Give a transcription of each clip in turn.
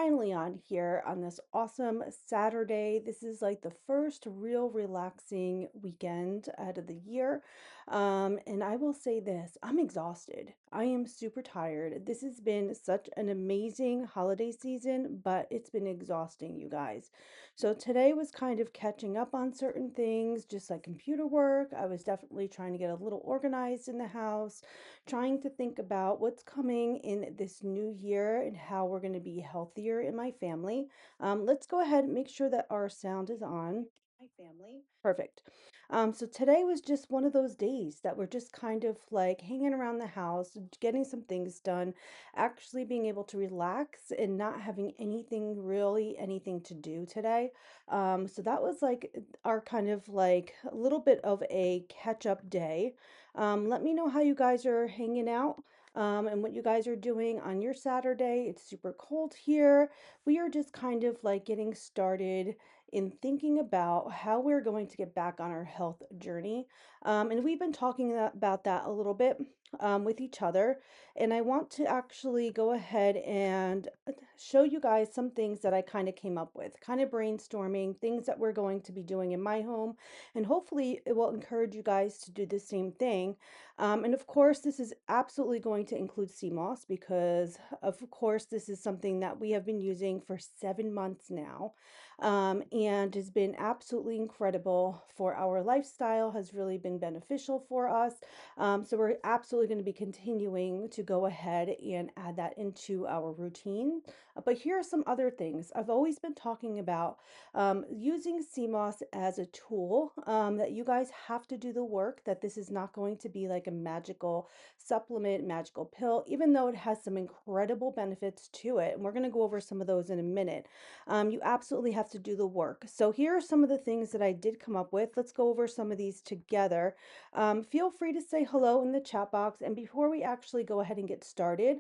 finally on here on this awesome Saturday. This is like the first real relaxing weekend out of the year. And I will say this, I'm exhausted. I am super tired. This has been such an amazing holiday season, but it's been exhausting, you guys. So today was kind of catching up on certain things, just like computer work. I was definitely trying to get a little organized in the house, trying to think about what's coming in this new year and how we're going to be healthier in my family. Let's go ahead and make sure that our sound is on. My family. Perfect. So today was just one of those days that we're just kind of like hanging around the house, getting some things done, actually being able to relax and not having anything to do today. So that was like our kind of like a little bit of a catch up day. Let me know how you guys are hanging out. And what you guys are doing on your Saturday. It's super cold here. We are just kind of like getting started in thinking about how we're going to get back on our health journey. And we've been talking about that a little bit with each other. And I want to actually go ahead and show you guys some things that I kind of came up with, kind of brainstorming things that we're going to be doing in my home. And hopefully, it will encourage you guys to do the same thing. And of course, this is absolutely going to include CMOS because, of course, this is something that we have been using for 7 months now, and has been absolutely incredible for our lifestyle, has really been beneficial for us. So we're absolutely going to be continuing to go ahead and add that into our routine. But here are some other things. I've always been talking about using CMOS as a tool, that you guys have to do the work, that this is not going to be like a magical supplement, magical pill, even though it has some incredible benefits to it. And we're going to go over some of those in a minute. You absolutely have to do the work. So here are some of the things that I did come up with. Let's go over some of these together. Feel free to say hello in the chat box. And before we actually go ahead and get started,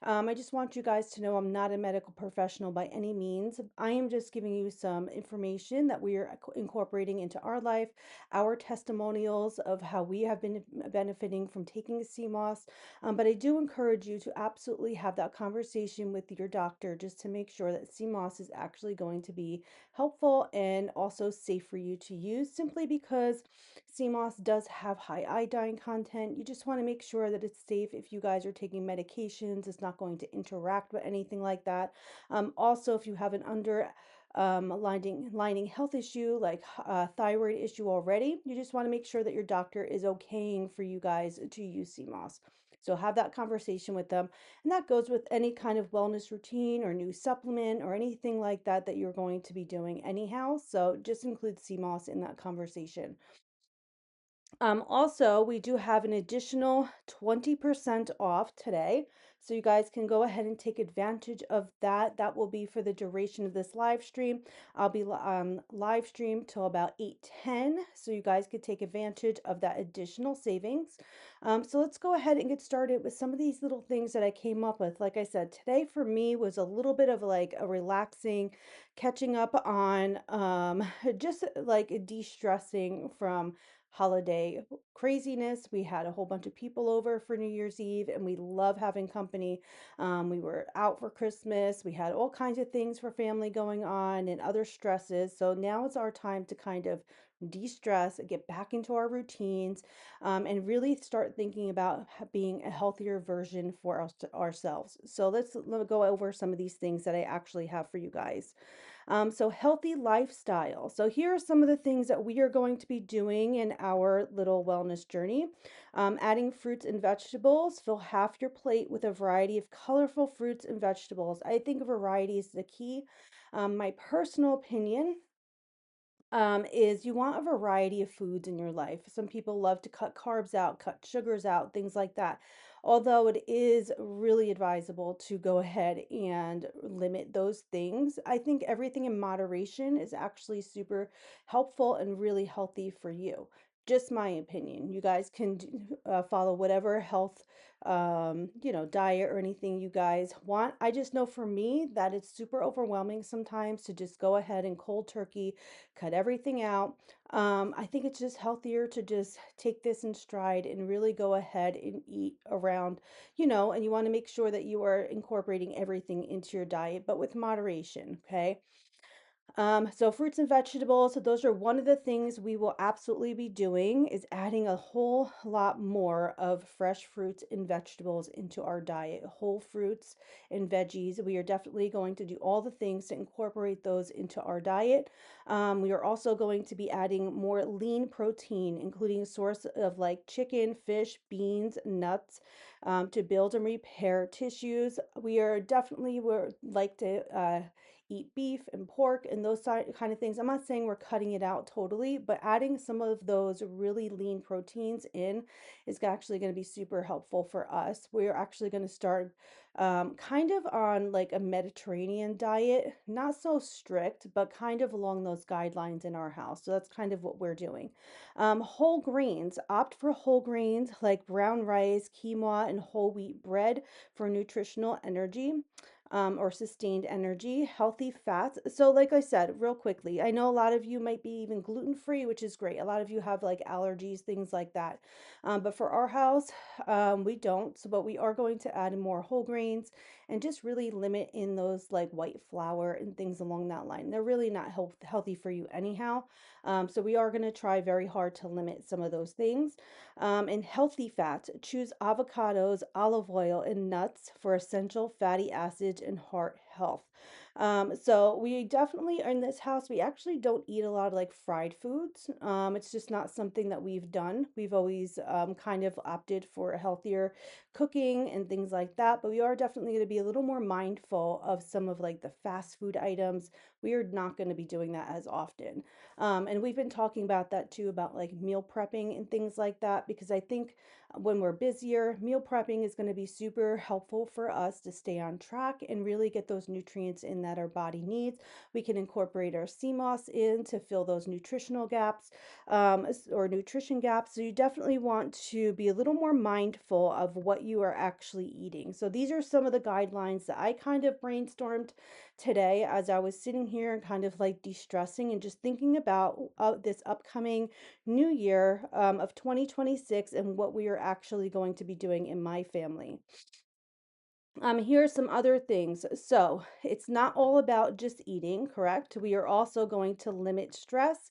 I just want you guys to know I'm not a medical professional by any means. I am just giving you some information that we are incorporating into our life, our testimonials of how we have been benefiting from taking CMOS. But I do encourage you to absolutely have that conversation with your doctor just to make sure that CMOS is actually going to be helpful and also safe for you to use, simply because CMOS does have high iodine content. You just want to make sure that it's safe if you guys are taking medications. It's not going to interact with anything like that. Also, if you have an lining health issue like thyroid issue already, you just want to make sure that your doctor is okaying for you guys to use CMOS. So have that conversation with them. And that goes with any kind of wellness routine or new supplement or anything like that that you're going to be doing anyhow. So just include CMOS in that conversation. Also, we do have an additional 20% off today. So you guys can go ahead and take advantage of that. That will be for the duration of this live stream. I'll be live stream till about 8:10. So you guys could take advantage of that additional savings. So let's go ahead and get started with some of these little things that I came up with. Like I said, today for me was a little bit of like a relaxing, catching up on just like de-stressing from holiday craziness. We had a whole bunch of people over for New Year's Eve, and we love having company. We were out for Christmas. We had all kinds of things for family going on and other stresses. So now is our time to kind of de-stress, get back into our routines, and really start thinking about being a healthier version for ourselves. So let's go over some of these things that I actually have for you guys. So healthy lifestyle. So here are some of the things that we are going to be doing in our little wellness journey. Adding fruits and vegetables. Fill half your plate with a variety of colorful fruits and vegetables. I think variety is the key. My personal opinion is you want a variety of foods in your life. Some people love to cut carbs out, cut sugars out, things like that. Although it is really advisable to go ahead and limit those things, I think everything in moderation is actually super helpful and really healthy for you. Just my opinion. You guys can follow whatever health, diet or anything you guys want. I just know for me that it's super overwhelming sometimes to just go ahead and cold turkey, cut everything out. I think it's just healthier to just take this in stride and really go ahead and eat around, and you want to make sure that you are incorporating everything into your diet, but with moderation, okay? So fruits and vegetables, so those are one of the things we will absolutely be doing is adding a whole lot more of fresh fruits and vegetables into our diet. Whole fruits and veggies. We are definitely going to do all the things to incorporate those into our diet. We are also going to be adding more lean protein, including a source of like chicken, fish, beans, nuts, to build and repair tissues. We are definitely would like to eat beef and pork and those kind of things. I'm not saying we're cutting it out totally, but adding some of those really lean proteins in is actually going to be super helpful for us. We're actually going to start kind of on like a Mediterranean diet, not so strict, but kind of along those guidelines in our house. So that's kind of what we're doing. Whole grains, opt for whole grains like brown rice, quinoa, and whole wheat bread for nutritional energy, or sustained energy, healthy fats. So, like I said, real quickly, I know a lot of you might be even gluten free, which is great. A lot of you have like allergies, things like that. But for our house, we don't. So, but we are going to add more whole grains and just really limit in those like white flour and things along that line. They're really not healthy for you anyhow. So, we are going to try very hard to limit some of those things. And healthy fats, choose avocados, olive oil, and nuts for essential fatty acids and heart health. So we definitely in this house, we actually don't eat a lot of like fried foods. It's just not something that we've done. We've always kind of opted for healthier cooking and things like that. But we are definitely going to be a little more mindful of some of like the fast food items. We are not going to be doing that as often. And we've been talking about that too, about like meal prepping and things like that, because I think when we're busier, meal prepping is going to be super helpful for us to stay on track and really get those nutrients in that our body needs. We can incorporate our CMOS in to fill those nutritional gaps, or nutrition gaps. So you definitely want to be a little more mindful of what you are actually eating. So these are some of the guidelines that I kind of brainstormed today as I was sitting here and kind of like de-stressing and just thinking about this upcoming new year, of 2026 and what we are actually going to be doing in my family. Here are some other things. So, it's not all about just eating, correct? We are also going to limit stress,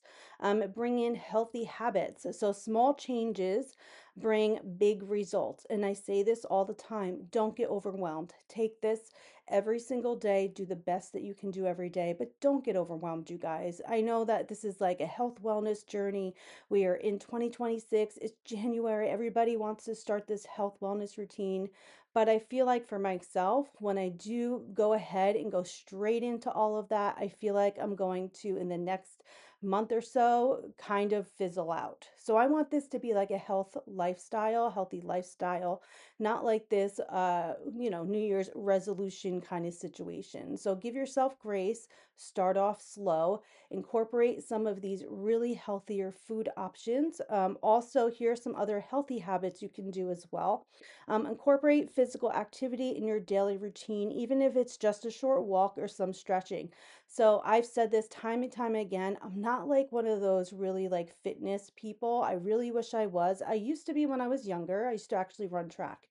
bring in healthy habits. So, small changes bring big results. And I say this all the time, don't get overwhelmed. Take this every single day, do the best that you can do every day, but don't get overwhelmed, you guys. I know that this is like a health wellness journey. We are in 2026, it's January. Everybody wants to start this health wellness routine. But I feel like for myself, when I do go ahead and go straight into all of that, I feel like I'm going to, in the next month or so, kind of fizzle out. So I want this to be like a healthy lifestyle, not like this, New Year's resolution kind of situation. So give yourself grace, start off slow, incorporate some of these really healthier food options. Also, here are some other healthy habits you can do as well. Incorporate physical activity in your daily routine, even if it's just a short walk or some stretching. So I've said this time and time again. I'm not like one of those really like fitness people. I really wish I was. I used to be when I was younger. I used to actually run track.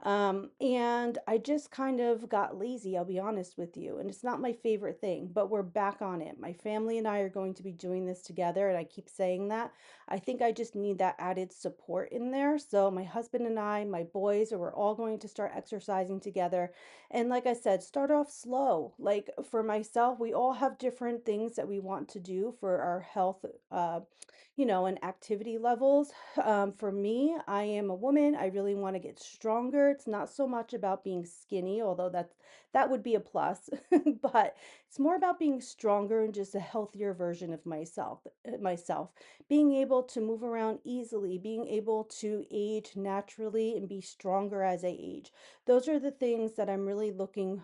And I just kind of got lazy, I'll be honest with you. And it's not my favorite thing, but we're back on it. My family and I are going to be doing this together, and I keep saying that. I think I just need that added support in there. So my husband and I, my boys, we're all going to start exercising together. And like I said, start off slow. Like for myself, we all have different things that we want to do for our health, and activity levels. For me, I am a woman. I really want to get stronger. It's not so much about being skinny, although that would be a plus, but it's more about being stronger and just a healthier version of myself. Being able to move around easily, being able to age naturally and be stronger as I age. Those are the things that I'm really looking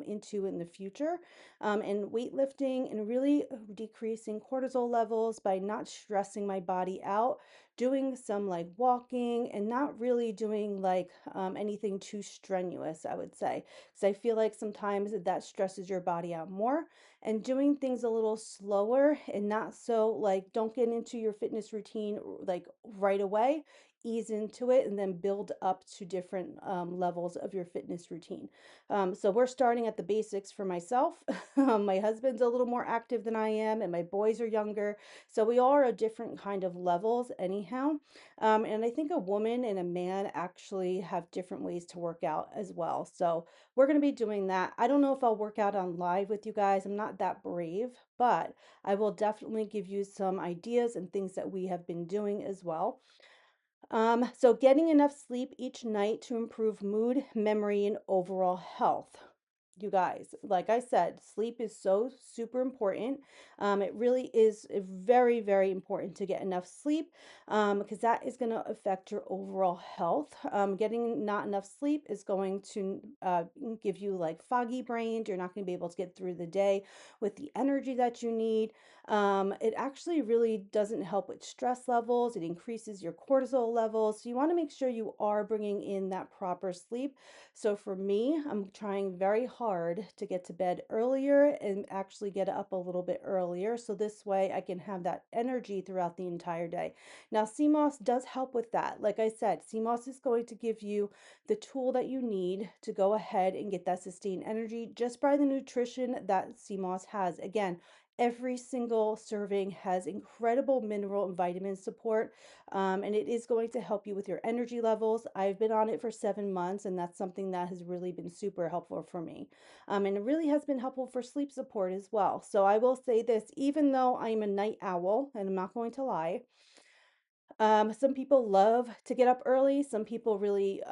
into in the future, and weightlifting and really decreasing cortisol levels by not stressing my body out doing some like walking and not really doing like anything too strenuous, I would say. Because I feel like sometimes that stresses your body out more, and doing things a little slower and not so like don't get into your fitness routine like right away. Ease into it and then build up to different levels of your fitness routine. So we're starting at the basics for myself. My husband's a little more active than I am, and my boys are younger. So we all are at different kind of levels, anyhow. And I think a woman and a man actually have different ways to work out as well. So we're going to be doing that. I don't know if I'll work out on live with you guys. I'm not that brave, but I will definitely give you some ideas and things that we have been doing as well. So getting enough sleep each night to improve mood, memory, and overall health. You guys, like I said, sleep is so super important. It really is very, very important to get enough sleep because that is going to affect your overall health. Getting not enough sleep is going to give you like foggy brain. You're not going to be able to get through the day with the energy that you need. It actually really doesn't help with stress levels. It increases your cortisol levels. So you want to make sure you are bringing in that proper sleep. So for me, I'm trying very hard to get to bed earlier and actually get up a little bit earlier. So this way I can have that energy throughout the entire day. Now, CMOS does help with that. Like I said, CMOS is going to give you the tool that you need to go ahead and get that sustained energy just by the nutrition that CMOS has. Again, every single serving has incredible mineral and vitamin support, and it is going to help you with your energy levels. I've been on it for 7 months, and that's something that has really been super helpful for me. And it really has been helpful for sleep support as well. So I will say this, even though I'm a night owl, and I'm not going to lie, some people love to get up early. Some people really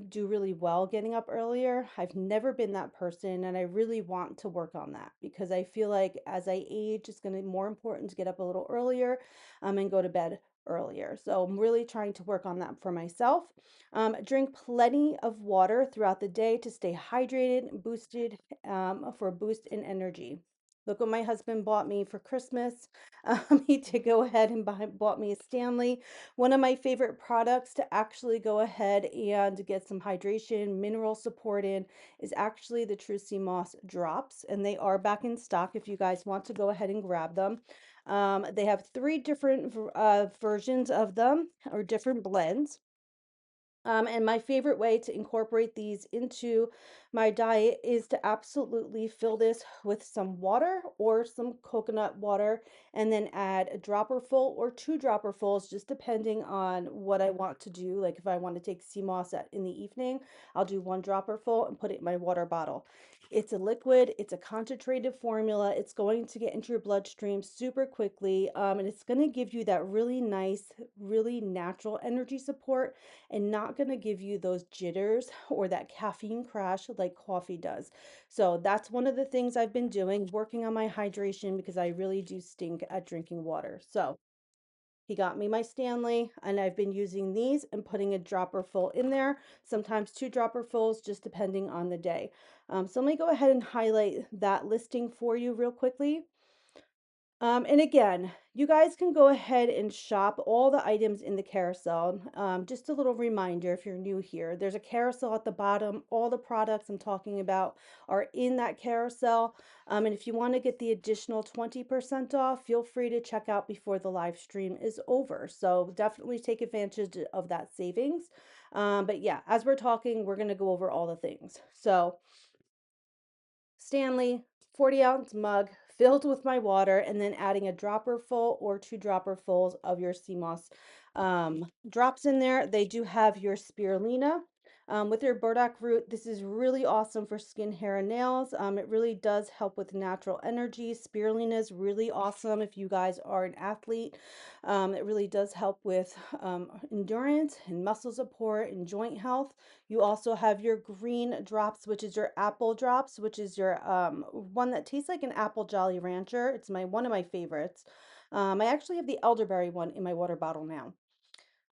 do really well getting up earlier. I've never been that person, and I really want to work on that because I feel like as I age, it's going to be more important to get up a little earlier and go to bed earlier. So I'm really trying to work on that for myself. Drink plenty of water throughout the day to stay hydrated and boosted for a boost in energy. Look what my husband bought me for Christmas. He did go ahead and bought me a Stanley. One of my favorite products to actually go ahead and get some hydration, mineral support in is actually the True Sea Moss drops, and they are back in stock if you guys want to go ahead and grab them. They have three different versions of them or different blends. And my favorite way to incorporate these into my diet is to absolutely fill this with some water or some coconut water, and then add a dropper full or two dropper fulls, just depending on what I want to do. Like if I want to take sea moss in the evening, I'll do one dropper full and put it in my water bottle. It's a liquid, it's a concentrated formula. It's going to get into your bloodstream super quickly, and it's going to give you that really nice, really natural energy support and not going to give you those jitters or that caffeine crash like coffee does. So that's one of the things I've been doing, working on my hydration because I really do stink at drinking water. So he got me my Stanley, and I've been using these and putting a dropper full in there, sometimes two dropper fulls, just depending on the day. So let me go ahead and highlight that listing for you real quickly. And again, you guys can go ahead and shop all the items in the carousel. Just a little reminder if you're new here, there's a carousel at the bottom. All the products I'm talking about are in that carousel. And if you want to get the additional 20% off, feel free to check out before the live stream is over. So definitely take advantage of that savings. But yeah, as we're talking, we're going to go over all the things. So Stanley 40-ounce mug filled with my water, and then adding a dropper full or two dropper fulls of your sea moss drops in there. They do have your spirulina with your burdock root. This is really awesome for skin, hair, and nails. It really does help with natural energy. Spirulina is really awesome if you guys are an athlete. It really does help with endurance and muscle support and joint health. You also have your green drops, which is your apple drops, which is your one that tastes like an apple Jolly Rancher. It's one of my favorites. I actually have the elderberry one in my water bottle now.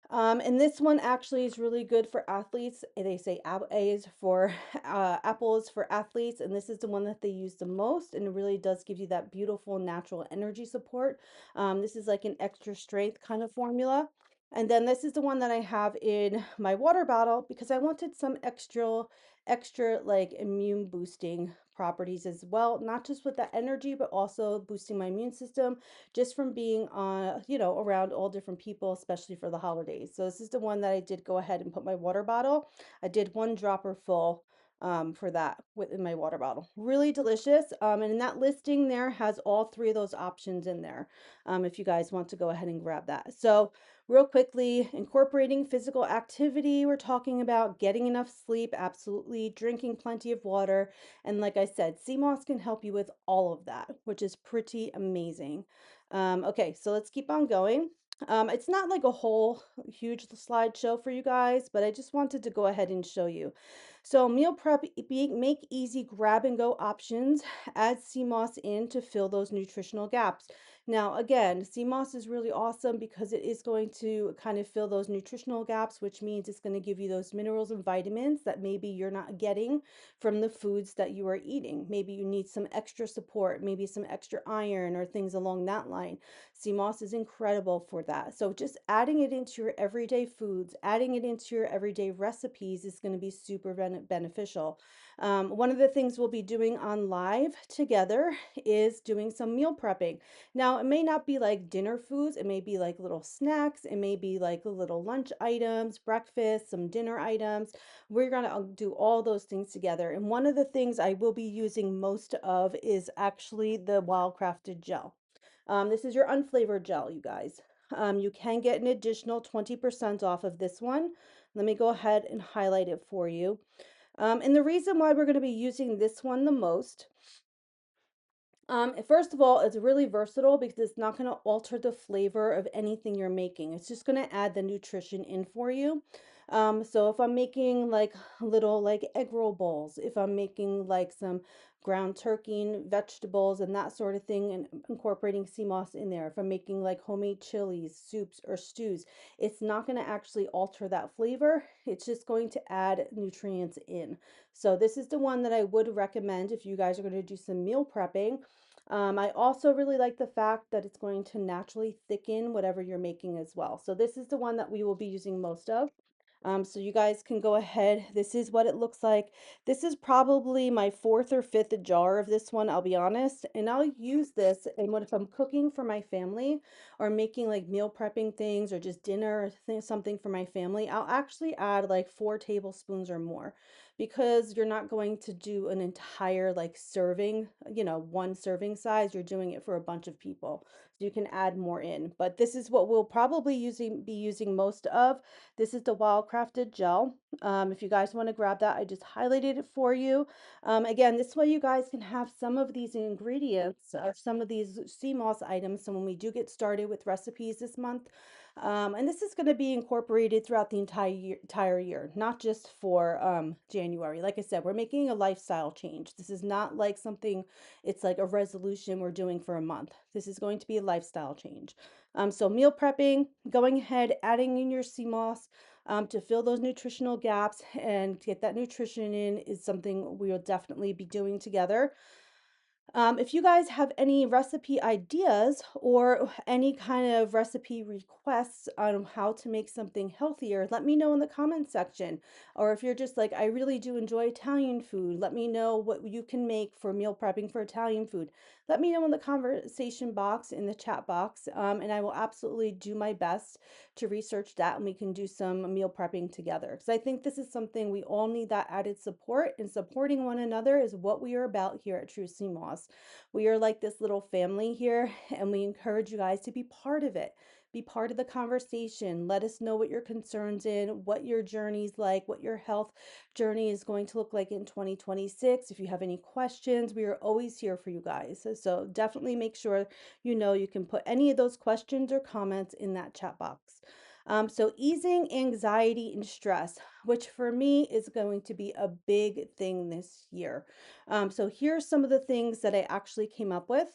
And this one actually is really good for athletes. They say A is for Apple is for athletes, and this is the one that they use the most, and it really does give you that beautiful natural energy support. This is like an extra strength kind of formula. And then this is the one that I have in my water bottle because I wanted some extra like immune boosting properties as well, not just with the energy, but also boosting my immune system just from being around all different people, especially for the holidays. So this is the one that I did go ahead and put my water bottle. I did one dropper full for that within my water bottle. Really delicious. And in that listing there has all three of those options in there. If you guys want to go ahead and grab that. So real quickly, incorporating physical activity. We're talking about getting enough sleep, absolutely, drinking plenty of water. And like I said, CMOS can help you with all of that, which is pretty amazing. Okay, so let's keep on going. It's not like a whole huge slideshow for you guys, but I just wanted to go ahead and show you. So meal prep, make easy grab and go options. Add CMOS in to fill those nutritional gaps. Now, again, CMOS is really awesome because it is going to kind of fill those nutritional gaps, which means it's going to give you those minerals and vitamins that maybe you're not getting from the foods that you are eating. Maybe you need some extra support, maybe some extra iron or things along that line. CMOS is incredible for that. So just adding it into your everyday foods, adding it into your everyday recipes is going to be super beneficial. One of the things we'll be doing on live together is doing some meal prepping. Now, it may not be like dinner foods, it may be like little snacks, it may be like little lunch items, breakfast, some dinner items. We're going to do all those things together. And one of the things I will be using most of is actually the Wildcrafted gel. This is your unflavored gel, you guys. You can get an additional 20% off of this one. Let me go ahead and highlight it for you. And the reason why we're going to be using this one the most, first of all, it's really versatile because it's not going to alter the flavor of anything you're making. It's just going to add the nutrition in for you. So if I'm making like little like egg roll bowls, if I'm making like some ground turkey and vegetables and that sort of thing, and incorporating sea moss in there, if I'm making like homemade chilies, soups, or stews, it's not going to actually alter that flavor. It's just going to add nutrients in. So this is the one that I would recommend if you guys are going to do some meal prepping. I also really like the fact that it's going to naturally thicken whatever you're making as well. So this is the one that we will be using most of. So you guys can go ahead. This is what it looks like. This is probably my fourth or fifth jar of this one, I'll be honest. And I'll use this and if I'm cooking for my family or making like meal prepping things or just dinner or something for my family, I'll actually add like 4 tablespoons or more because you're not going to do an entire like serving, one serving size. You're doing it for a bunch of people. So you can add more in. But this is what we'll probably be using most of. This is the Wildcrafted gel. If you guys want to grab that, I just highlighted it for you. Again, this way you guys can have some of these ingredients or some of these CMOS items. So when we do get started with recipes this month, and this is going to be incorporated throughout the entire year, not just for January. Like I said, we're making a lifestyle change. This is not like something, it's like a resolution we're doing for a month. This is going to be a lifestyle change. So meal prepping, going ahead, adding in your CMOS to fill those nutritional gaps and get that nutrition in is something we'll definitely be doing together. If you guys have any recipe ideas or any kind of recipe requests on how to make something healthier, let me know in the comment section. Or if you're just like, I really do enjoy Italian food, let me know what you can make for meal prepping for Italian food. Let me know in the conversation box, in the chat box, and I will absolutely do my best to research that and we can do some meal prepping together. Because I think this is something we all need that added support, and supporting one another is what we are about here at True Sea Moss. We are like this little family here, and we encourage you guys to be part of it. Be part of the conversation. Let us know what your concerns in, what your journey's like, what your health journey is going to look like in 2026. If you have any questions, we are always here for you guys. So definitely make sure you can put any of those questions or comments in that chat box. So easing anxiety and stress, which for me is going to be a big thing this year. So here's some of the things that I actually came up with.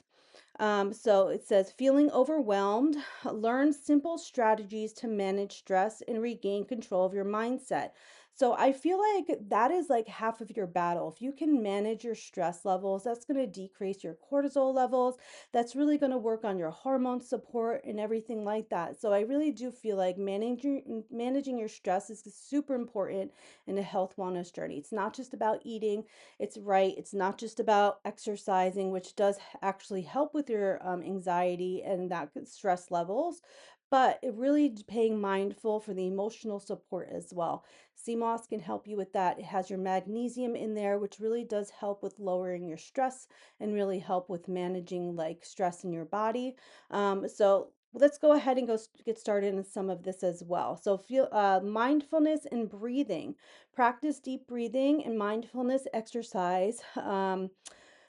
So it says, feeling overwhelmed, learn simple strategies to manage stress and regain control of your mindset. So I feel like that is like half of your battle. If you can manage your stress levels, that's going to decrease your cortisol levels. That's really going to work on your hormone support and everything like that. So I really do feel like managing your stress is super important in a health wellness journey. It's not just about eating, it's right. It's not just about exercising, which does actually help with your anxiety and that stress levels, but it really paying mindful for the emotional support as well. Sea moss can help you with that. It has your magnesium in there, which really does help with lowering your stress and really help with managing like stress in your body. So let's go ahead and get started in some of this as well. So feel mindfulness and breathing. Practice deep breathing and mindfulness exercise,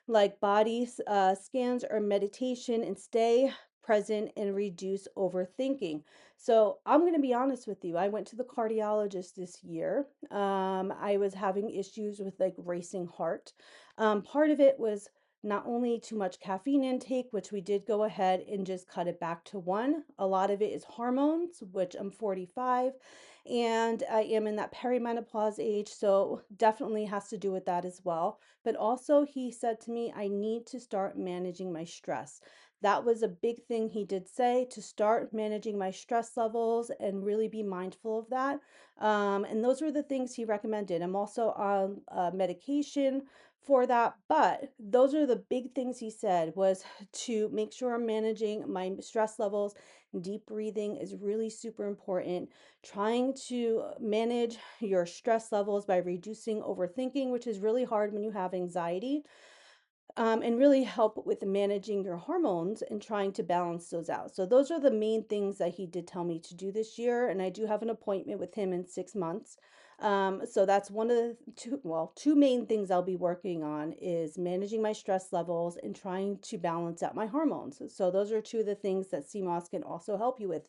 like scans or meditation, and stay present and reduce overthinking. So I'm going to be honest with you. I went to the cardiologist this year. I was having issues with like racing heart. Part of it was not only too much caffeine intake, which we did go ahead and just cut it back to one. A lot of it is hormones, which I'm 45 and I am in that perimenopause age, so definitely has to do with that as well. But also, he said to me, I need to start managing my stress. That was a big thing he did say, to start managing my stress levels and really be mindful of that. And those were the things he recommended. I'm also on medication for that, but those are the big things he said was to make sure I'm managing my stress levels. Deep breathing is really super important. Trying to manage your stress levels by reducing overthinking, which is really hard when you have anxiety, and really help with managing your hormones and trying to balance those out. So, those are the main things that he did tell me to do this year. And I do have an appointment with him in 6 months. So that's one of the two main things I'll be working on is managing my stress levels and trying to balance out my hormones. So those are two of the things that CMOS can also help you with.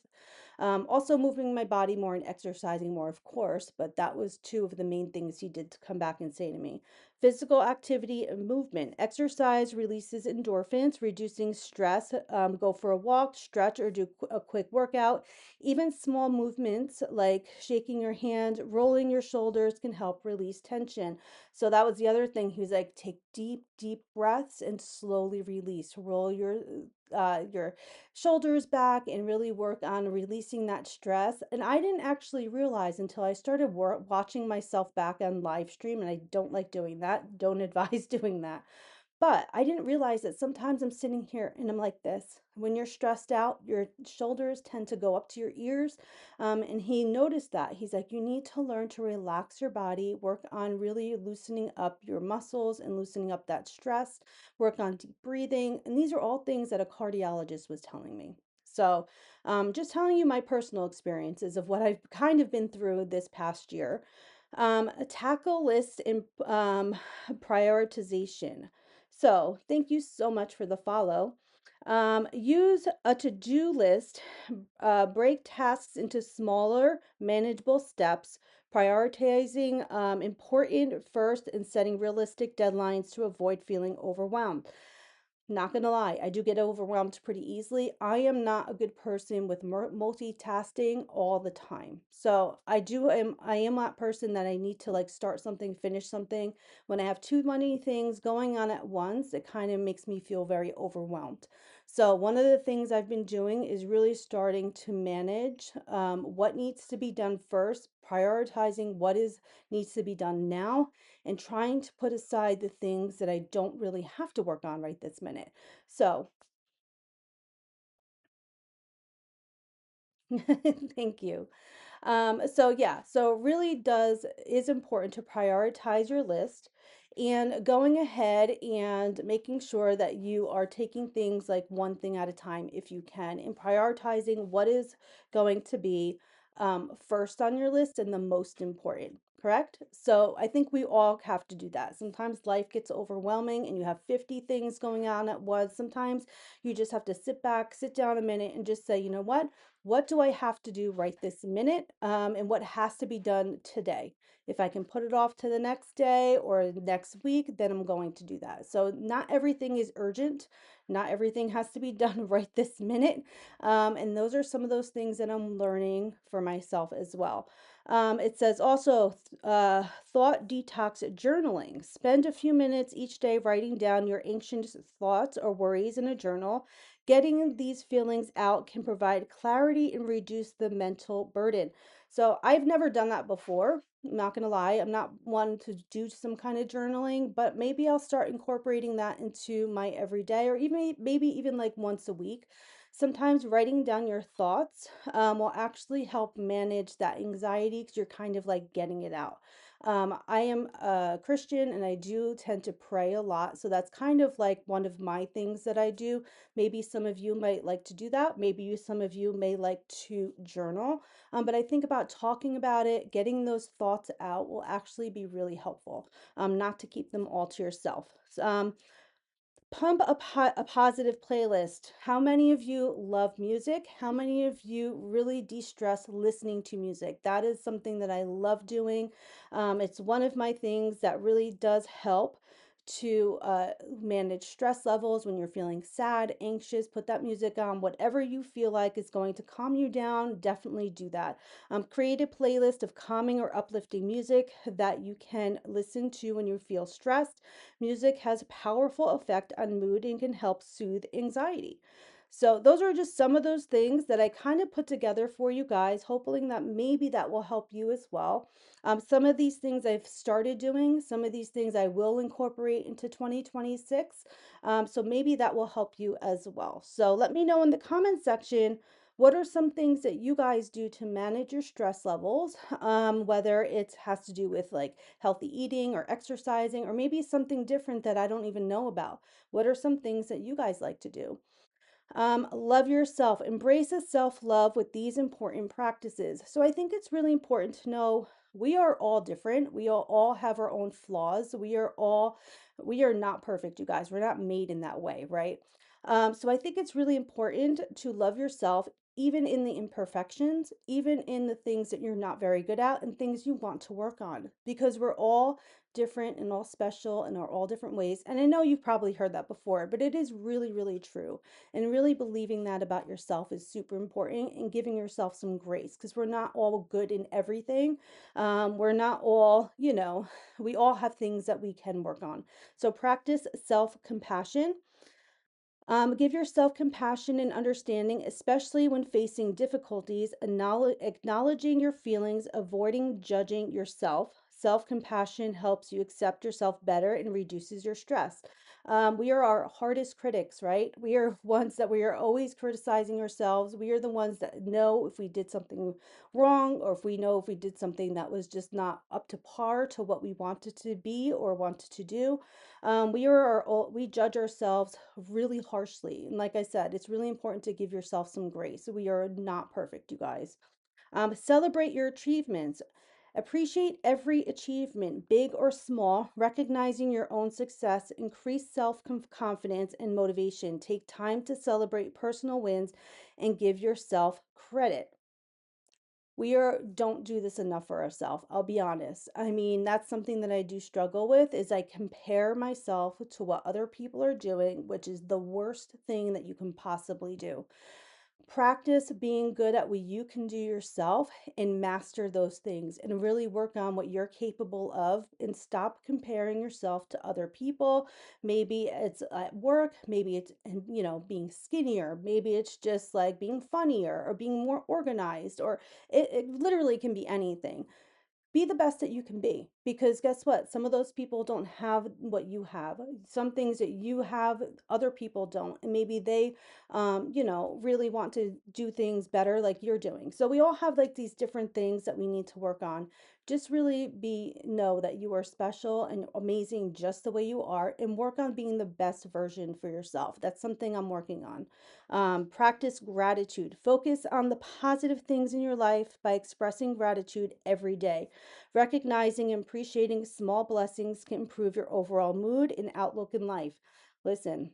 Also moving my body more and exercising more, of course, but that was two of the main things he did to come back and say to me. Physical activity and movement. Exercise releases endorphins, reducing stress. Go for a walk, stretch, or do a quick workout. Even small movements like shaking your hand, rolling your shoulders can help release tension. So that was the other thing. He was like, take deep, deep breaths and slowly release. Roll your shoulders back and really work on releasing that stress. And I didn't actually realize until I started watching myself back on live stream, and I don't like doing that. Don't advise doing that. But I didn't realize that sometimes I'm sitting here and I'm like this. When you're stressed out, your shoulders tend to go up to your ears. And he noticed that. He's like, you need to learn to relax your body, work on really loosening up your muscles and loosening up that stress, work on deep breathing. And these are all things that a cardiologist was telling me. So, just telling you my personal experiences of what I've kind of been through this past year. A tackle list and prioritization. So, thank you so much for the follow. Use a to do list, break tasks into smaller, manageable steps, prioritizing important first, and setting realistic deadlines to avoid feeling overwhelmed. Not gonna lie, I do get overwhelmed pretty easily. I am not a good person with multitasking all the time. So I am that person that I need to like start something, finish something. When I have too many things going on at once, it kind of makes me feel very overwhelmed. So one of the things I've been doing is really starting to manage what needs to be done first, prioritizing what is needs to be done now, and trying to put aside the things that I don't really have to work on right this minute. So, thank you. So yeah, so really does is important to prioritize your list and going ahead and making sure that you are taking things like one thing at a time if you can, and prioritizing what is going to be first on your list and the most important. Correct? So I think we all have to do that. Sometimes life gets overwhelming and you have 50 things going on at once. Sometimes you just have to sit back, sit down a minute and just say, you know what? What do I have to do right this minute? And what has to be done today? If I can put it off to the next day or next week, then I'm going to do that. So, not everything is urgent. Not everything has to be done right this minute. And those are some of those things that I'm learning for myself as well. It says also thought detox journaling. Spend a few minutes each day writing down your anxious thoughts or worries in a journal. Getting these feelings out can provide clarity and reduce the mental burden. So I've never done that before. I'm not gonna lie, I'm not one to do some kind of journaling, but maybe I'll start incorporating that into my everyday, or even maybe even like once a week. Sometimes writing down your thoughts will actually help manage that anxiety because you're kind of like getting it out. I am a Christian and I do tend to pray a lot. So that's kind of like one of my things that I do. Maybe some of you might like to do that. Maybe some of you may like to journal. But I think about talking about it, getting those thoughts out will actually be really helpful, not to keep them all to yourself. Pump a, a positive playlist. How many of you love music? How many of you really de stress listening to music? That is something that I love doing. It's one of my things that really does help to manage stress levels when you're feeling sad, anxious. Put that music on. Whatever you feel like is going to calm you down, definitely do that. Create a playlist of calming or uplifting music that you can listen to when you feel stressed. Music has a powerful effect on mood and can help soothe anxiety. So, those are just some of those things that I kind of put together for you guys, hoping that maybe that will help you as well. Some of these things I've started doing, some of these things I will incorporate into 2026. So, maybe that will help you as well. So, let me know in the comment section. What are some things that you guys do to manage your stress levels? Whether it has to do with like healthy eating or exercising, or maybe something different that I don't even know about. What are some things that you guys like to do? Love yourself. Embrace a self love with these important practices. So I think it's really important to know we are all different. We all have our own flaws. We are not perfect, you guys. We're not made in that way, right? So I think it's really important to love yourself, even in the imperfections, even in the things that you're not very good at and things you want to work on, because we're all different and all special in our all different ways. And I know you've probably heard that before, but it is really, really true. And really believing that about yourself is super important, and giving yourself some grace because we're not all good in everything. We're not all, we all have things that we can work on. So practice self compassion. Give yourself compassion and understanding, especially when facing difficulties, acknowledging your feelings, avoiding judging yourself. Self compassion helps you accept yourself better and reduces your stress. We are our hardest critics, right? We are ones that we are always criticizing ourselves. We are the ones that know if we did something wrong, or if we know if we did something that was just not up to par to what we wanted to be or wanted to do. We judge ourselves really harshly. And like I said, it's really important to give yourself some grace. We are not perfect, you guys. Celebrate your achievements. Appreciate every achievement, big or small, recognizing your own success, increase self confidence and motivation. Take time to celebrate personal wins and give yourself credit. Don't do this enough for ourselves. I'll be honest. I mean, that's something that I do struggle with is I compare myself to what other people are doing, which is the worst thing that you can possibly do. Practice being good at what you can do yourself and master those things and really work on what you're capable of, and stop comparing yourself to other people. Maybe it's at work, maybe it's being skinnier, maybe it's just like being funnier or being more organized, or it literally can be anything. Be the best that you can be, because guess what, some of those people don't have what you have. Some things that you have other people don't, and maybe they really want to do things better like you're doing. So we all have like these different things that we need to work on. Just really be know that you are special and amazing just the way you are, and work on being the best version for yourself. That's something I'm working on. Practice gratitude. Focus on the positive things in your life by expressing gratitude every day. Recognizing and appreciating small blessings can improve your overall mood and outlook in life. Listen,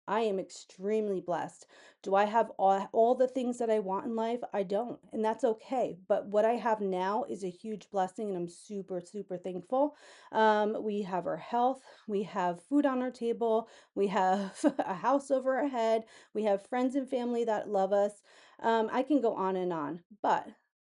I am extremely blessed. Do I have all the things that I want in life? I don't, and that's okay. But what I have now is a huge blessing, and I'm super, super thankful. We have our health, we have food on our table, we have a house over our head, we have friends and family that love us. I can go on and on, but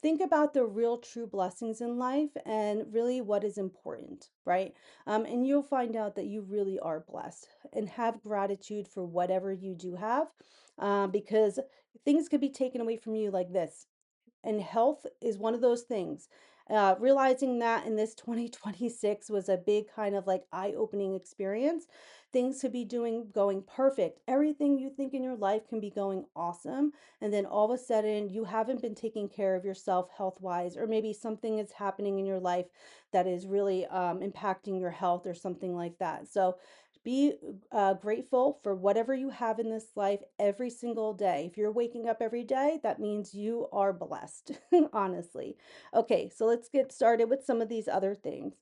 think about the real true blessings in life and really what is important, right? And you'll find out that you really are blessed and have gratitude for whatever you do have, because things could be taken away from you like this. And health is one of those things. Realizing that in this 2026 was a big kind of like eye-opening experience. Things could be going perfect. Everything you think in your life can be going awesome. And then all of a sudden, you haven't been taking care of yourself health-wise, or maybe something is happening in your life that is really impacting your health or something like that. So be grateful for whatever you have in this life every single day. If you're waking up every day, that means you are blessed, honestly. Okay, so let's get started with some of these other things.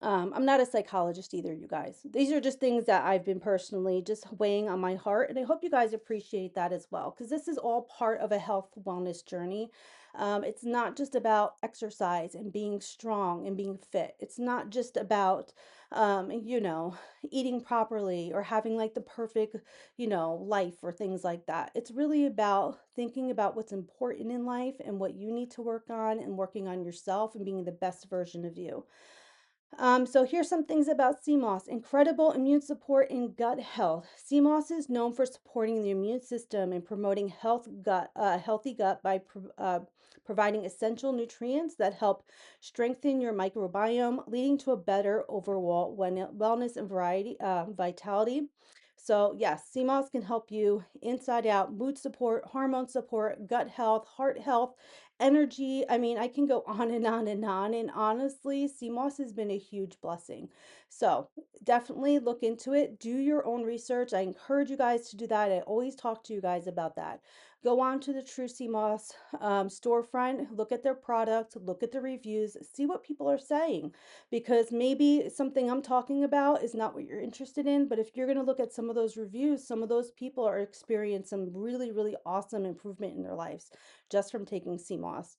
I'm not a psychologist either, you guys. These are just things that I've been personally just weighing on my heart, and I hope you guys appreciate that as well, because this is all part of a health wellness journey. It's not just about exercise and being strong and being fit. It's not just about, eating properly or having like the perfect, life or things like that. It's really about thinking about what's important in life and what you need to work on and working on yourself and being the best version of you. So here's some things about sea moss. Incredible immune support in gut health. Sea moss is known for supporting the immune system and promoting healthy gut by providing essential nutrients that help strengthen your microbiome, leading to a better overall wellness and vitality. So yes, sea moss can help you inside out, mood support, hormone support, gut health, heart health, energy. I mean, I can go on and on and on. And honestly, CMOS has been a huge blessing. So definitely look into it. Do your own research. I encourage you guys to do that. I always talk to you guys about that. Go on to the True CMOS storefront, look at their product, look at the reviews, see what people are saying. Because maybe something I'm talking about is not what you're interested in. But if you're going to look at some of those reviews, some of those people are experiencing some really, really awesome improvement in their lives just from taking sea moss.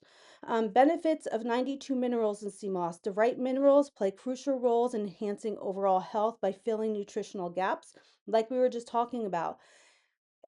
Benefits of 92 minerals in sea moss. The right minerals play crucial roles in enhancing overall health by filling nutritional gaps, like we were just talking about.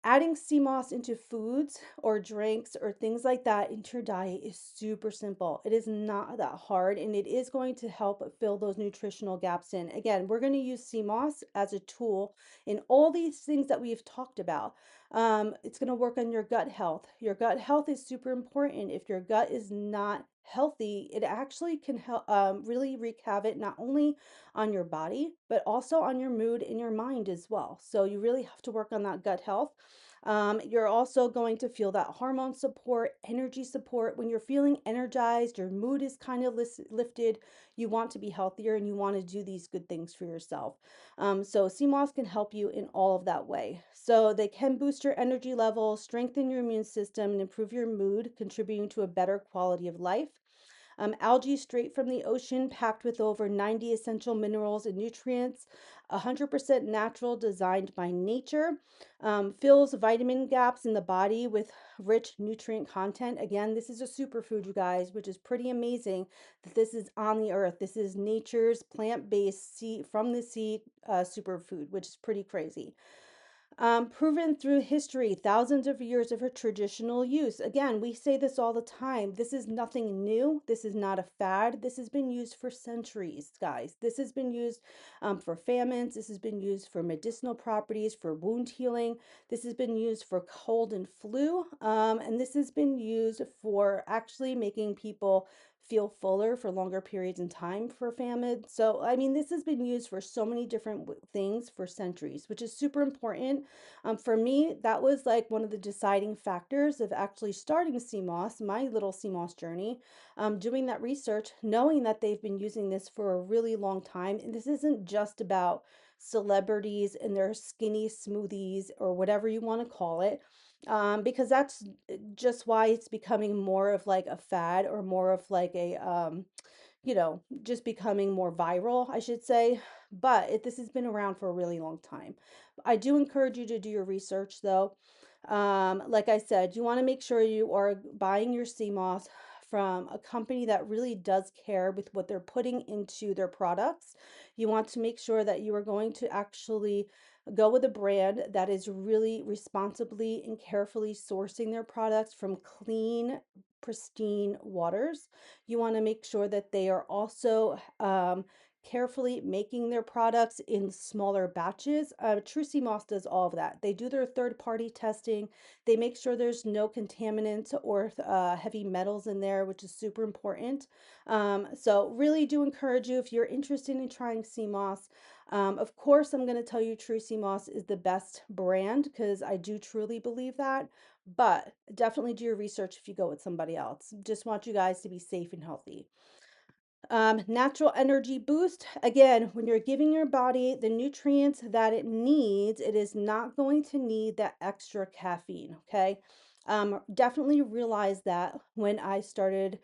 Adding sea moss into foods or drinks or things like that into your diet is super simple. It is not that hard and it is going to help fill those nutritional gaps in. Again, we're going to use sea moss as a tool in all these things that we've talked about. It's going to work on your gut health. Your gut health is super important. If your gut is not healthy, it actually can help really wreak havoc not only on your body, but also on your mood and your mind as well. So you really have to work on that gut health. You're also going to feel that hormone support, energy support. When you're feeling energized, your mood is kind of lifted, you want to be healthier and you want to do these good things for yourself. So CMOS can help you in all of that way. So they can boost your energy level, strengthen your immune system, and improve your mood, contributing to a better quality of life. Algae straight from the ocean, packed with over 90 essential minerals and nutrients, 100% natural, designed by nature, fills vitamin gaps in the body with rich nutrient content. Again, this is a superfood, you guys, which is pretty amazing that this is on the earth. This is nature's plant-based sea from the sea superfood, which is pretty crazy. Proven through history, thousands of years of her traditional use. Again, we say this all the time. This is nothing new. This is not a fad. This has been used for centuries, guys. This has been used for famines. This has been used for medicinal properties, for wound healing. This has been used for cold and flu. And this has been used for actually making people feel fuller for longer periods in time for famine. So, I mean, this has been used for so many different things for centuries, which is super important. For me, that was like one of the deciding factors of actually starting CMOS, my little CMOS journey, doing that research, knowing that they've been using this for a really long time. And this isn't just about celebrities and their skinny smoothies or whatever you want to call it, because that's just why it's becoming more of like a fad or more of like a, just becoming more viral, I should say. but this has been around for a really long time. I do encourage you to do your research though. Like I said, you want to make sure you are buying your sea moss from a company that really does care with what they're putting into their products. You want to make sure that you are going to actually go with a brand that is really responsibly and carefully sourcing their products from clean, pristine waters. You want to make sure that they are also carefully making their products in smaller batches. True Sea Moss does all of that. They do their third-party testing. They make sure there's no contaminants or heavy metals in there, which is super important. So really do encourage you if you're interested in trying sea moss. Of course, I'm going to tell you True Sea Moss is the best brand because I do truly believe that. But definitely do your research if you go with somebody else. Just want you guys to be safe and healthy. Natural energy boost. Again, when you're giving your body the nutrients that it needs, it is not going to need that extra caffeine. Okay. Definitely realized that when I started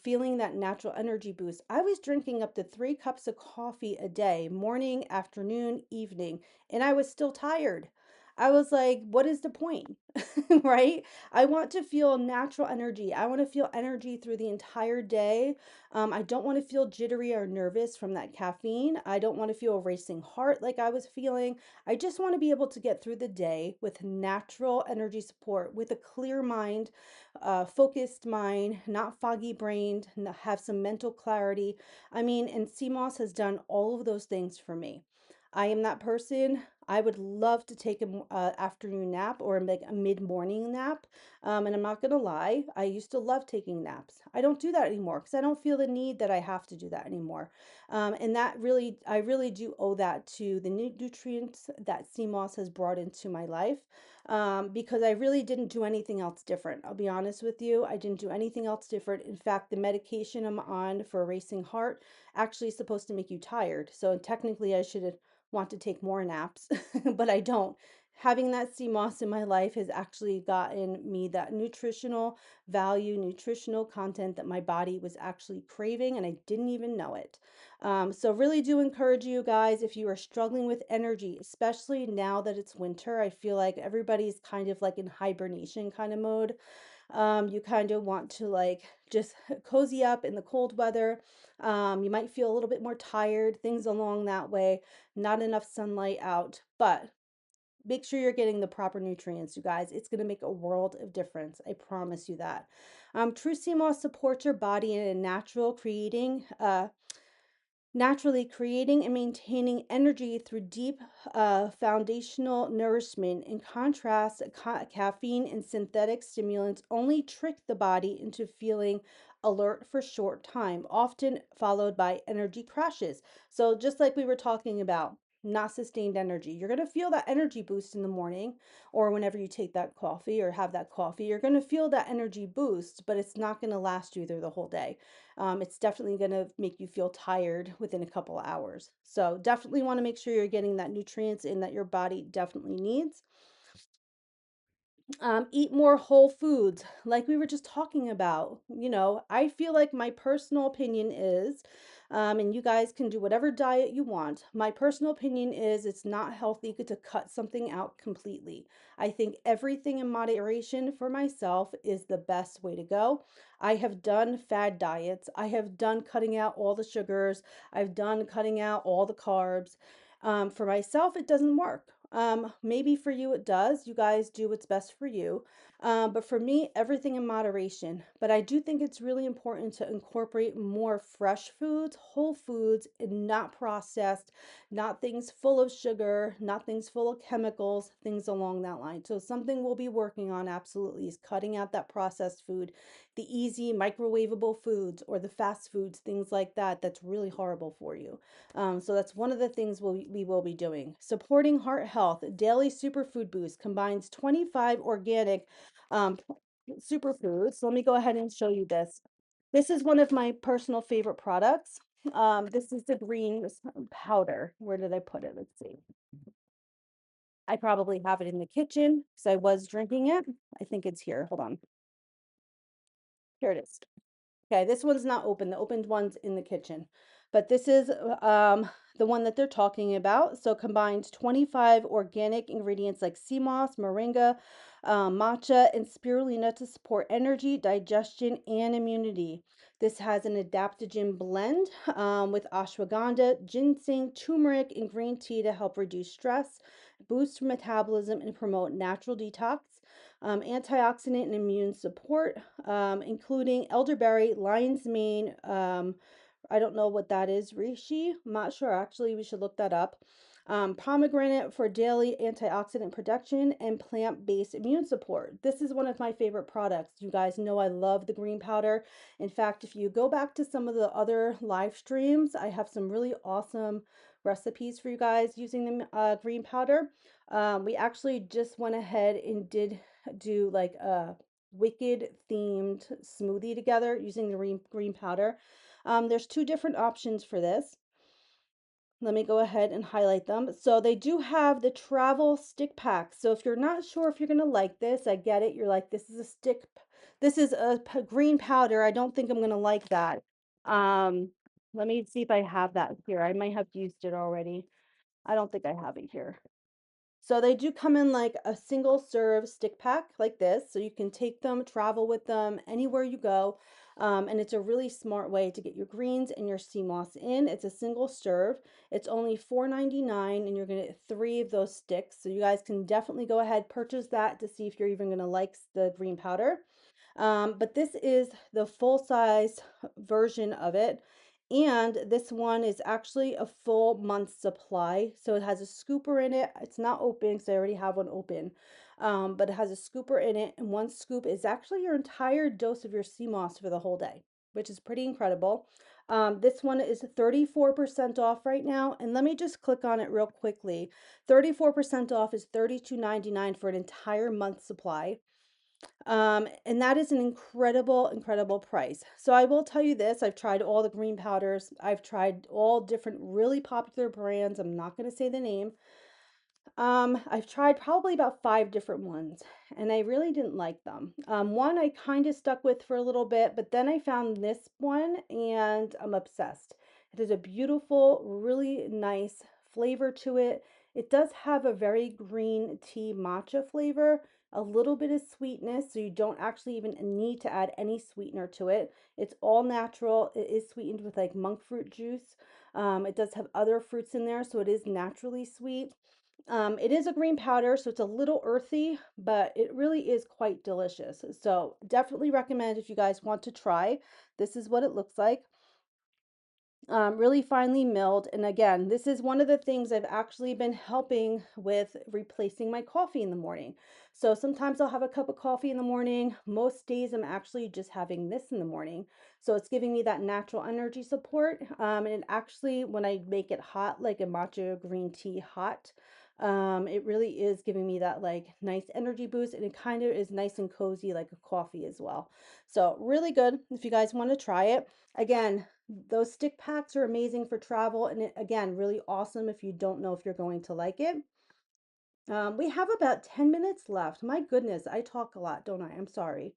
feeling that natural energy boost. I was drinking up to 3 cups of coffee a day, morning, afternoon, evening, and I was still tired. I was like, what is the point? Right? I want to feel natural energy. I want to feel energy through the entire day. I don't want to feel jittery or nervous from that caffeine. I don't want to feel a racing heart like I was feeling. I just want to be able to get through the day with natural energy support, with a clear mind, focused mind, not foggy brained, have some mental clarity. I mean, and CMOS has done all of those things for me. I am that person. I would love to take an afternoon nap or like a mid-morning nap. And I'm not gonna lie, I used to love taking naps. I don't do that anymore because I don't feel the need that I have to do that anymore. And that really, I really do owe that to the nutrients that CMOS has brought into my life. Because I really didn't do anything else different. I'll be honest with you, I didn't do anything else different. In fact, the medication I'm on for a racing heart actually is supposed to make you tired. So technically, I should want to take more naps, but I don't. Having that sea moss in my life has actually gotten me that nutritional value, nutritional content that my body was actually craving, and I didn't even know it. So, really do encourage you guys if you are struggling with energy, especially now that it's winter. I feel like everybody's kind of like in hibernation kind of mode. You kind of want to like just cozy up in the cold weather. You might feel a little bit more tired, things along that way, not enough sunlight out, but make sure you're getting the proper nutrients, you guys. It's going to make a world of difference. I promise you that. True Sea Moss supports your body in a natural creating naturally creating and maintaining energy through deep foundational nourishment. In contrast, caffeine and synthetic stimulants only trick the body into feeling alert for short time, often followed by energy crashes. So, just like we were talking about, not sustained energy. You're going to feel that energy boost in the morning or whenever you take that coffee or have that coffee. You're going to feel that energy boost, but it's not going to last you through the whole day. It's definitely going to make you feel tired within a couple of hours. So definitely want to make sure you're getting that nutrients in that your body definitely needs. Eat more whole foods, like we were just talking about. I feel like my personal opinion is, and you guys can do whatever diet you want. My personal opinion is it's not healthy to cut something out completely. I think everything in moderation for myself is the best way to go. I have done fad diets, I have done cutting out all the sugars, I've done cutting out all the carbs. For myself, it doesn't work. Maybe for you it does. You guys do what's best for you. But for me, everything in moderation. But I do think it's really important to incorporate more fresh foods, whole foods, and not processed, not things full of sugar, not things full of chemicals, things along that line. So something we'll be working on absolutely is cutting out that processed food, the easy microwavable foods or the fast foods, things like that, that's really horrible for you. So that's one of the things we will be doing. Supporting heart health, daily superfood boost combines 25 organic um, superfoods. So let me go ahead and show you this. This is one of my personal favorite products. This is the green powder. Where did I put it? Let's see. I probably have it in the kitchen because I was drinking it. I think it's here. Hold on. Here it is. Okay, this one's not open. The opened one's in the kitchen. But this is the one that they're talking about. So combines 25 organic ingredients like sea moss, moringa, matcha, and spirulina to support energy, digestion, and immunity. This has an adaptogen blend with ashwagandha, ginseng, turmeric, and green tea to help reduce stress, boost metabolism, and promote natural detox. Antioxidant and immune support, including elderberry, lion's mane. I don't know what that is, reishi. I'm not sure. Actually, we should look that up. Pomegranate for daily antioxidant production and plant-based immune support. This is one of my favorite products. You guys know I love the green powder. In fact, if you go back to some of the other live streams, I have some really awesome recipes for you guys using the green powder. We actually just went ahead and did do like a Wicked themed smoothie together using the green powder. There's two different options for this. Let me go ahead and highlight them. So they do have the travel stick pack. So if you're not sure if you're going to like this, I get it. You're like, this is a this is a green powder. I don't think I'm going to like that. Um, Let me see if I have that here. I might have used it already. I don't think I have it here. So they do come in like a single serve stick pack like this. So you can take them, travel with them anywhere you go. And it's a really smart way to get your greens and your sea moss in. It's a single serve. It's only $4.99 and you're going to get three of those sticks. So you guys can definitely go ahead, purchase that to see if you're even going to like the green powder. But this is the full size version of it. And this one is actually a full month's supply. So it has a scooper in it. It's not open because I already have one open. But it has a scooper in it. And one scoop is actually your entire dose of your sea moss for the whole day, which is pretty incredible. This one is 34% off right now. And let me just click on it real quickly. 34% off is $32.99 for an entire month's supply. And that is an incredible, incredible price. So I will tell you this, I've tried all the green powders. I've tried all different really popular brands. I'm not going to say the name. I've tried probably about 5 different ones, and I really didn't like them. One I kind of stuck with for a little bit, but then I found this one and I'm obsessed. It has a beautiful, really nice flavor to it. It does have a very green tea matcha flavor, a little bit of sweetness, so you don't actually even need to add any sweetener to it. It's all natural. It is sweetened with like monk fruit juice. It does have other fruits in there, so it is naturally sweet. It is a green powder, so it's a little earthy, but it really is quite delicious. So definitely recommend if you guys want to try. This is what it looks like. Really finely milled. And again, this is one of the things I've actually been helping with replacing my coffee in the morning. So sometimes I'll have a cup of coffee in the morning. Most days I'm actually just having this in the morning. So it's giving me that natural energy support. And it actually, when I make it hot, like a matcha green tea hot, it really is giving me that like nice energy boost, and it kind of is nice and cozy like a coffee as well. So really good if you guys want to try it. Again, those stick packs are amazing for travel, and again, really awesome if you don't know if you're going to like it. We have about 10 minutes left. My goodness, I talk a lot, don't I? I'm sorry.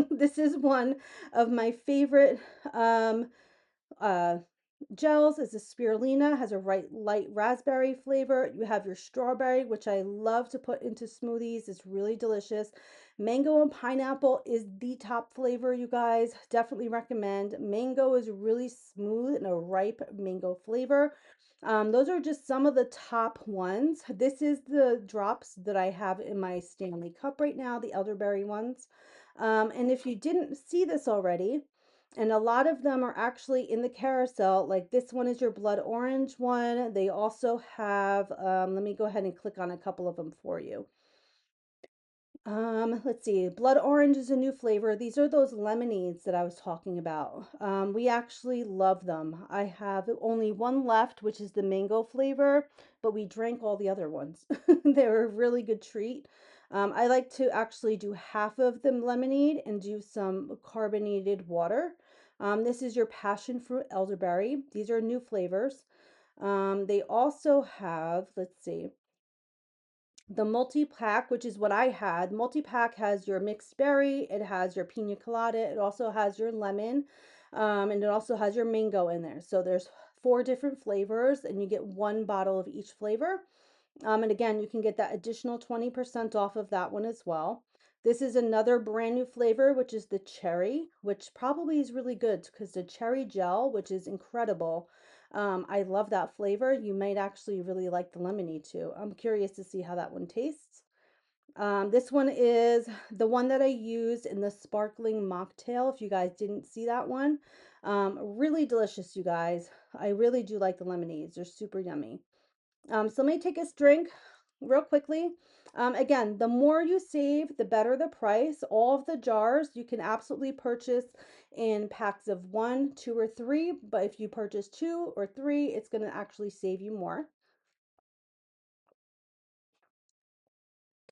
This is one of my favorite uh, gels. Is a spirulina, has a light raspberry flavor. You have your strawberry, which I love to put into smoothies. It's really delicious. Mango and pineapple is the top flavor, you guys. Definitely recommend. Mango is really smooth and a ripe mango flavor. Those are just some of the top ones. This is the drops that I have in my Stanley cup right now, the elderberry ones. And if you didn't see this already, and a lot of them are actually in the carousel, like this one is your blood orange one. They also have, let me go ahead and click on a couple of them for you. Let's see. Blood orange is a new flavor. These are those lemonades that I was talking about. We actually love them. I have only one left, which is the mango flavor, but we drank all the other ones. They were a really good treat. I like to actually do half of the lemonade and do some carbonated water. This is your passion fruit elderberry. These are new flavors. They also have, let's see, the multi-pack, which is what I had. Multi-pack has your mixed berry, it has your pina colada, it also has your lemon, and it also has your mango in there. So there's 4 different flavors, and you get 1 bottle of each flavor. And again, you can get that additional 20% off of that one as well. This is another brand new flavor, which is the cherry, which probably is really good because the cherry gel, which is incredible. I love that flavor. You might actually really like the lemonade too. I'm curious to see how that one tastes. This one is the one that I used in the sparkling mocktail. If you guys didn't see that one, really delicious, you guys. I really do like the lemonades. They're super yummy. So let me take a drink real quickly. Again, the more you save, the better the price. All of the jars you can absolutely purchase in packs of 1, 2, or 3. But if you purchase 2 or 3, it's going to actually save you more.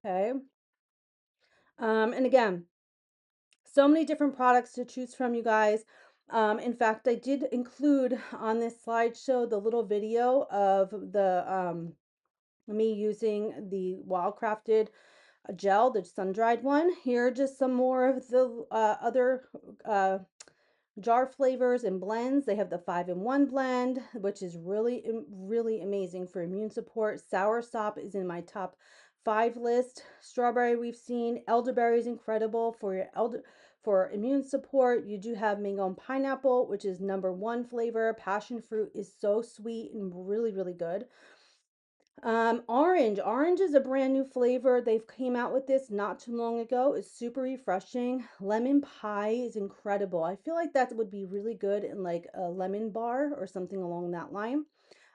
Okay. And again, so many different products to choose from, you guys. In fact, I did include on this slideshow the little video of the me using the Wildcrafted gel, the sun-dried one. Here are just some more of the other uh, jar flavors and blends. They have the 5-in-1 blend, which is really amazing for immune support. Soursop is in my top 5 list. Strawberry we've seen. Elderberry is incredible for your for immune support. You do have mango and pineapple, which is #1 flavor. Passion fruit is so sweet and really good. Orange is a brand new flavor. They've came out with this not too long ago. It's super refreshing. Lemon pie is incredible. I feel like that would be really good in like a lemon bar or something along that line.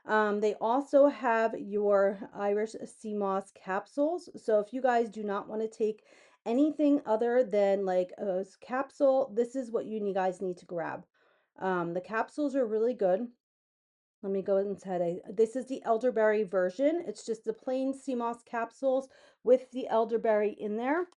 They also have your Irish sea moss capsules. So if you guys do not want to take anything other than like a capsule, this is what you guys need to grab. The capsules are really good. Let me go inside. This is the elderberry version. It's just the plain sea moss capsules with the elderberry in there.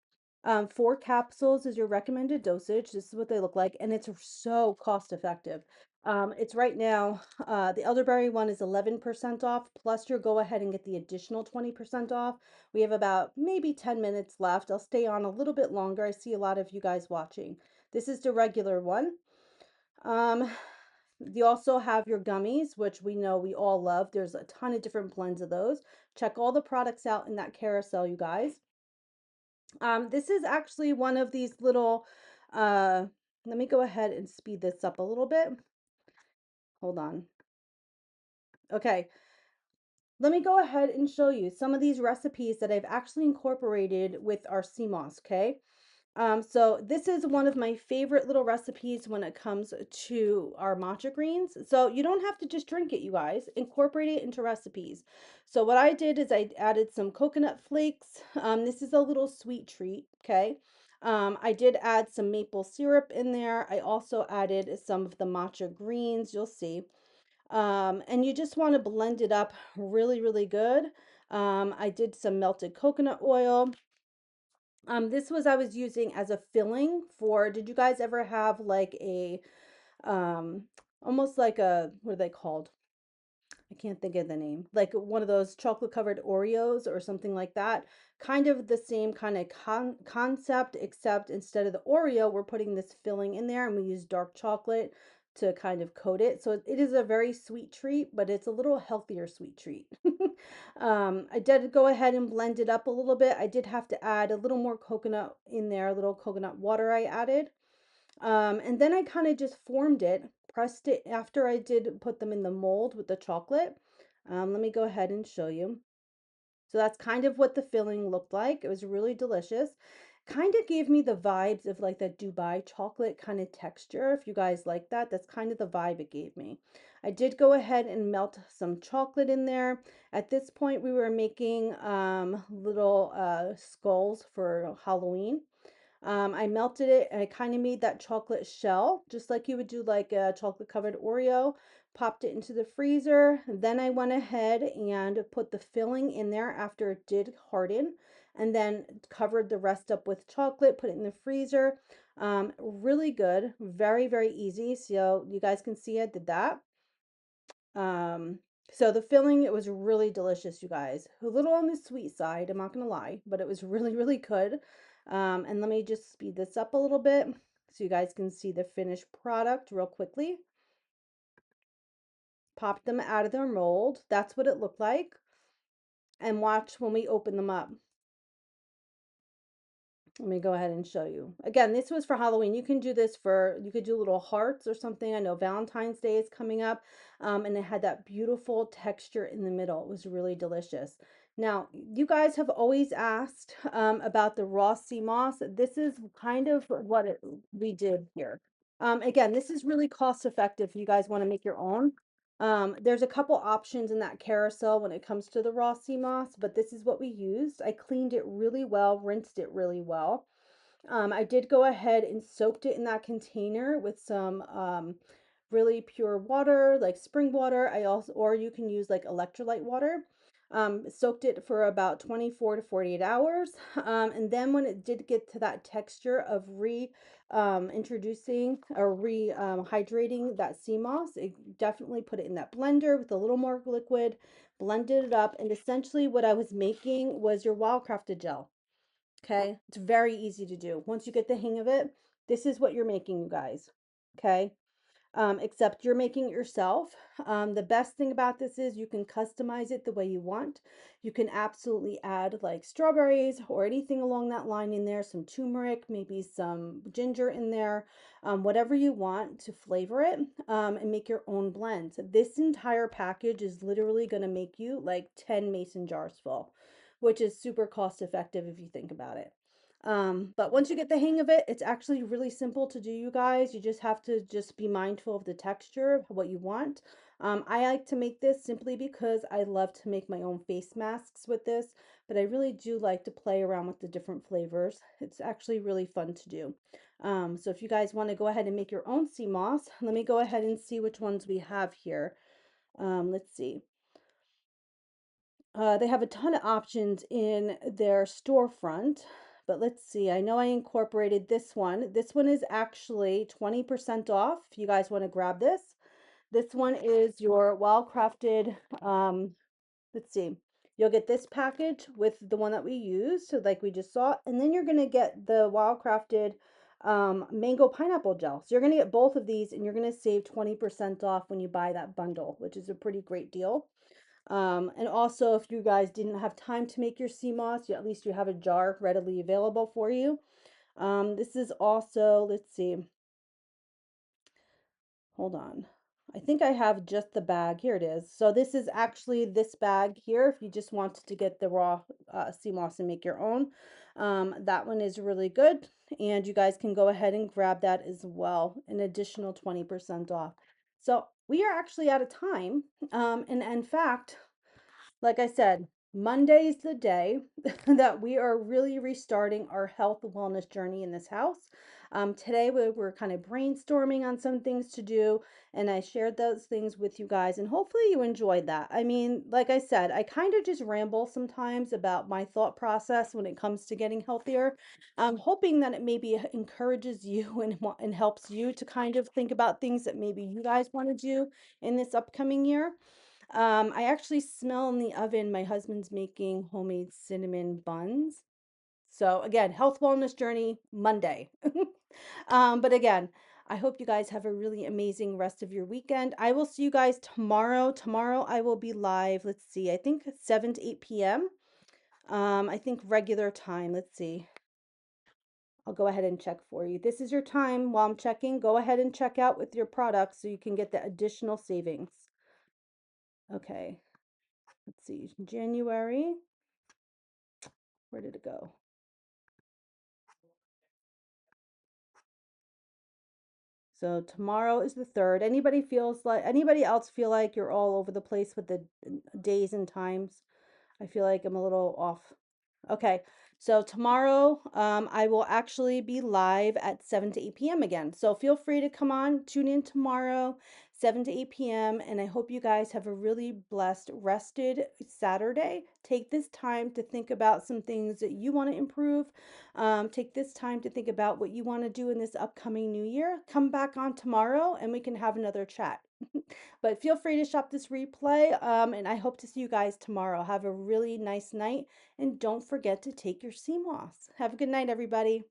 4 capsules is your recommended dosage. This is what they look like, and it's so cost effective. It's right now, the elderberry one is 11% off, plus you'll go ahead and get the additional 20% off. We have about maybe 10 minutes left. I'll stay on a little bit longer. I see a lot of you guys watching. This is the regular one. Um, you also have your gummies, which we know we all love. There's a ton of different blends of those. Check all the products out in that carousel, you guys. This is actually one of these little, let me go ahead and speed this up a little bit. Hold on. Okay, let me go ahead and show you some of these recipes that I've actually incorporated with our CMOS, okay? So this is one of my favorite little recipes when it comes to our matcha greens. So you don't have to just drink it, you guys. Incorporate it into recipes. So what I did is I added some coconut flakes. This is a little sweet treat, okay? I did add some maple syrup in there. I also added some of the matcha greens, you'll see. And you just want to blend it up really good. I did some melted coconut oil. This was I was using as a filling for, did you guys ever have like a, um, almost like a, what are they called? I can't think of the name. Like one of those chocolate covered Oreos or something like that. Kind of the same kind of concept, except instead of the Oreo, we're putting this filling in there and we use dark chocolate to kind of coat it. So it is a very sweet treat, but it's a little healthier sweet treat. I did go ahead and blend it up a little bit. I did have to add a little more coconut in there, a little coconut water I added. And then I kind of just formed it, pressed it after I did put them in the mold with the chocolate. Let me go ahead and show you. So that's kind of what the filling looked like. It was really delicious. Kind of gave me the vibes of like that Dubai chocolate kind of texture. If you guys like that, that's kind of the vibe it gave me. I did go ahead and melt some chocolate in there. At this point, we were making little skulls for Halloween. I melted it and I kind of made that chocolate shell, just like you would do like a chocolate covered Oreo. Popped it into the freezer. Then I went ahead and put the filling in there after it did harden, and then covered the rest up with chocolate, put it in the freezer. Really good, very easy. So you guys can see I did that. Um, so the filling, it was really delicious, you guys. A little on the sweet side, I'm not gonna lie, but it was really good. And let me just speed this up a little bit so you guys can see the finished product real quickly. Pop them out of their mold. That's what it looked like. And watch when we open them up. Let me go ahead and show you. Again, this was for Halloween. You can do this for, you could do little hearts or something. I know Valentine's Day is coming up, and it had that beautiful texture in the middle. It was really delicious. Now, you guys have always asked about the raw sea moss. This is kind of what we did here. Again, this is really cost effective if you guys want to make your own. There's a couple options in that carousel when it comes to the raw sea moss, but this is what we used. I cleaned it really well, rinsed it really well. I did go ahead and soaked it in that container with some really pure water, like spring water. I also, or you can use like electrolyte water. Soaked it for about 24 to 48 hours. And then when it did get to that texture of introducing or hydrating that sea moss, it definitely put it in that blender with a little more liquid, blended it up, and essentially what I was making was your Wildcrafted gel. Okay, it's very easy to do. Once you get the hang of it, this is what you're making, you guys. Okay, except you're making it yourself. The best thing about this is you can customize it the way you want. You can absolutely add like strawberries or anything along that line in there, some turmeric, maybe some ginger in there, whatever you want to flavor it, and make your own blends. This entire package is literally going to make you like 10 mason jars full, which is super cost effective if you think about it. But once you get the hang of it, it's actually really simple to do, you guys. You just have to just be mindful of the texture of what you want. I like to make this simply because I love to make my own face masks with this, but I really do like to play around with the different flavors. It's actually really fun to do. So if you guys want to go ahead and make your own sea moss, let me go ahead and see which ones we have here. Let's see. They have a ton of options in their storefront, but let's see. I know I incorporated this one. This one is actually 20% off if you guys want to grab this. This one is your well-crafted, let's see. You'll get this package with the one that we used, so like we just saw, and then you're going to get the well-crafted mango pineapple gel. So you're going to get both of these and you're going to save 20% off when you buy that bundle, which is a pretty great deal. And also, if you guys didn't have time to make your sea moss, at least you have a jar readily available for you. This is also, let's see, hold on. I think I have just the bag. Here it is. So this is actually this bag here. If you just wanted to get the raw sea moss and make your own, that one is really good. And you guys can go ahead and grab that as well, an additional 20% off. So we are actually out of time. And in fact, like I said, Monday is the day that we are really restarting our health wellness journey in this house. Today we were kind of brainstorming on some things to do, and I shared those things with you guys, and hopefully you enjoyed that. I mean, like I said, I kind of just ramble sometimes about my thought process when it comes to getting healthier. I'm hoping that it maybe encourages you and helps you to kind of think about things that maybe you guys want to do in this upcoming year. I actually smell in the oven my husband's making homemade cinnamon buns. So again, health wellness journey Monday. But again, I hope you guys have a really amazing rest of your weekend. I will see you guys tomorrow. Tomorrow I will be live. Let's see. I think 7 to 8 p.m. I think regular time. Let's see. I'll go ahead and check for you. This is your time while I'm checking. Go ahead and check out with your products so you can get the additional savings. Okay. Let's see, January. Where did it go? So tomorrow is the 3rd. Anybody else feel like you're all over the place with the days and times? I feel like I'm a little off. Okay, so tomorrow I will actually be live at 7 to 8 p.m. again. So feel free to come on, tune in tomorrow, 7 to 8 p.m. And I hope you guys have a really blessed, rested Saturday. Take this time to think about some things that you want to improve. Take this time to think about what you want to do in this upcoming new year. Come back on tomorrow and we can have another chat. But feel free to shop this replay. And I hope to see you guys tomorrow. Have a really nice night. And don't forget to take your sea moss. Have a good night, everybody.